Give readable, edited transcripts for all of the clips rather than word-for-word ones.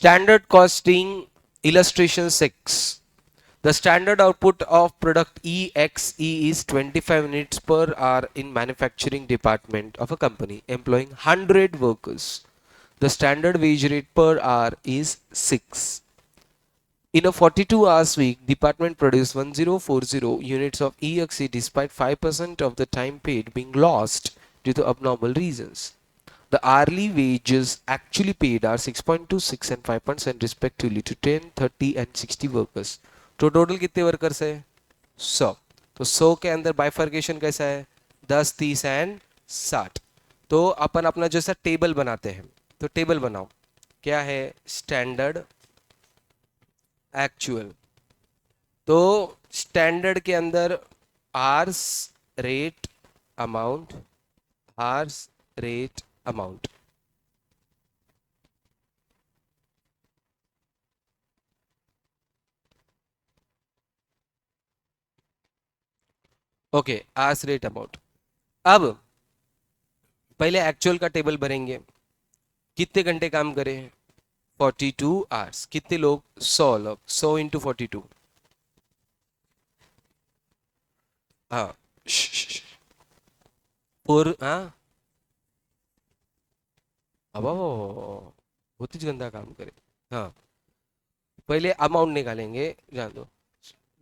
Standard costing illustration 6. The standard output of product EXE is 25 units per hour in manufacturing department of a company employing 100 workers. The standard wage rate per hour is 6. In a 42 hours week, department produced 1040 units of EXE despite 5% of the time paid being lost due to abnormal reasons. The hourly wages actually paid are 6.26 and 5% respectively to 10, 30 and 60 workers. तो total कितने workers है 100. तो 100 के अंदर bifurcation कैसा है 10, 30 and 60. तो अपन अपना जैसा टेबल बनाते हैं तो टेबल बनाओ क्या है स्टैंडर्ड एक्चुअल. तो स्टैंडर्ड के अंदर आर्स रेट अमाउंट आर्स रेट अमाउंट ओके आर्स रेट अमाउंट. अब पहले एक्चुअल का टेबल भरेंगे कितने घंटे काम करे 42 आवर्स कितने लोग 100 लोग 100 इंटू 42 हाँ और हाँ अब बहुत ही गंदा काम करे. हाँ पहले अमाउंट निकालेंगे जान दो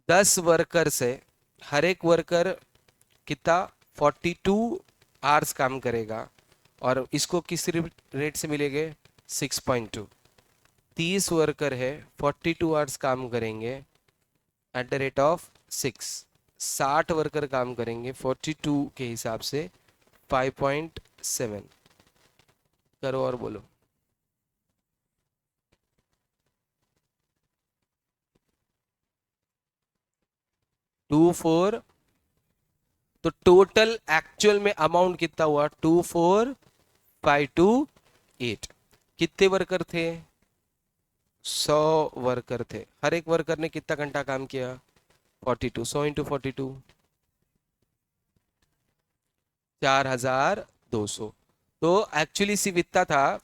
10 वर्कर से हर एक वर्कर कितना 42 आवर्स काम करेगा और इसको किस रेट से मिलेंगे 6.2. 30 वर्कर है 42 आवर्स काम करेंगे at the rate of 6. 60 worker काम करेंगे 42 के हिसाब से 5.7. करो और बोलो 24. तो टोटल एक्चुअल में अमाउंट कितना हुआ 24,528. कितने वर्कर थे 100 वर्कर थे. हर एक वर्कर ने कितना घंटा काम किया 42. 100 इंटू 42 4,200. तो एक्चुअली सिर्फ इतना था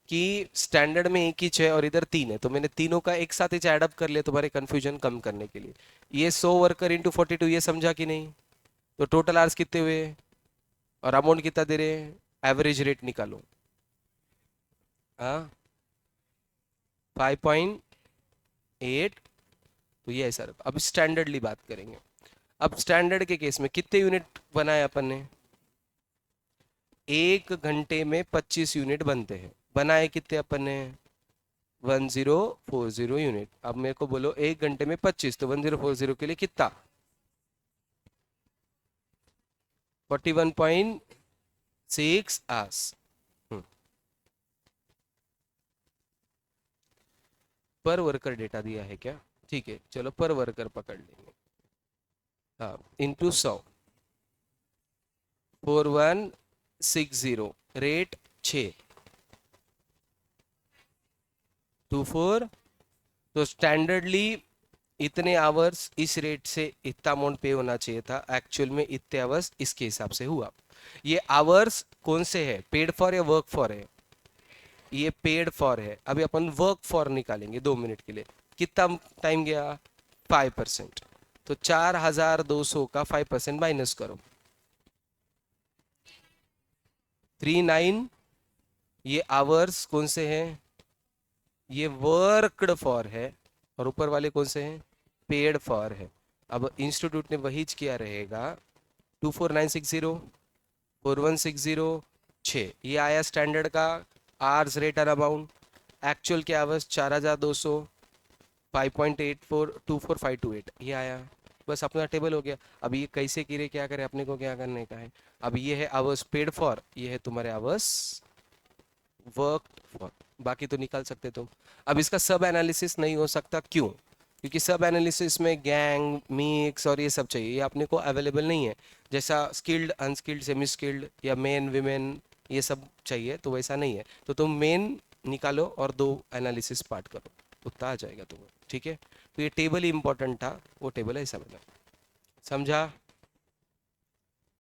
कि स्टैंडर्ड में एक ही है और इधर 3 है तो मैंने तीनों का एक साथ ही एडअप कर लिया तुम्हारे कंफ्यूजन कम करने के लिए. ये 100 वर्कर इंटू 42 ये समझा कि नहीं. तो टोटल आवर्स कितने हुए और अमाउंट कितना दे रहे हैं एवरेज रेट निकालो. हाँ 5.8. तो ये ऐसा अब स्टैंडर्डली बात करेंगे. अब स्टैंडर्ड के केस में कितने यूनिट बनाए अपन ने एक घंटे में 25 यूनिट बनते हैं. बनाए कितने अपन ने 1040 यूनिट. अब मेरे को बोलो एक घंटे में 25 तो 1040 के लिए कितना 41.6 आवर्स. पर वर्कर डेटा दिया है क्या ठीक है चलो पर वर्कर पकड़ लेंगे. हाँ इंटू 100 4160 रेट 624. तो स्टैंडर्डली इतने आवर्स इस रेट से इतना अमाउंट पे होना चाहिए था एक्चुअल में इतने आवर्स इसके हिसाब से हुआ. ये आवर्स कौन से है पेड फॉर या वर्क फॉर है ये पेड फॉर है. अभी अपन वर्क फॉर निकालेंगे 2 मिनट के लिए कितना टाइम गया 5%. तो 4,200 का 5% माइनस करो 39. ये आवर्स कौन से हैं ये वर्कड फॉर है और ऊपर वाले कौन से हैं पेड फॉर है. अब इंस्टीट्यूट ने वही किया रहेगा 24960 4160 6. ये आया स्टैंडर्ड का आवर्स रेट और अमाउंट. एक्चुअल के आवर्स 4,200 5.84 24528 ये आया. बस अपना टेबल हो गया. अब ये कैसे गिरे क्या करे अपने को क्या करने का है. अब ये है आवर्स पेड फॉर ये है तुम्हारे आवर्स वर्क फॉर. बाकी तो निकाल सकते तुम. अब इसका सब एनालिसिस नहीं हो सकता क्यों क्योंकि सब एनालिसिस में गैंग मिक्स और ये सब चाहिए. ये अपने को अवेलेबल नहीं है जैसा स्किल्ड अनस्किल्ड सेमी स्किल्ड या मेन विमेन ये सब चाहिए तो वैसा नहीं है. तो तुम मेन निकालो और 2 एनालिसिस पार्ट करो उतना आ जाएगा तुम्हें. ठीक है तो ये टेबल ही इंपॉर्टेंट था वो टेबल ऐसा बना. समझा.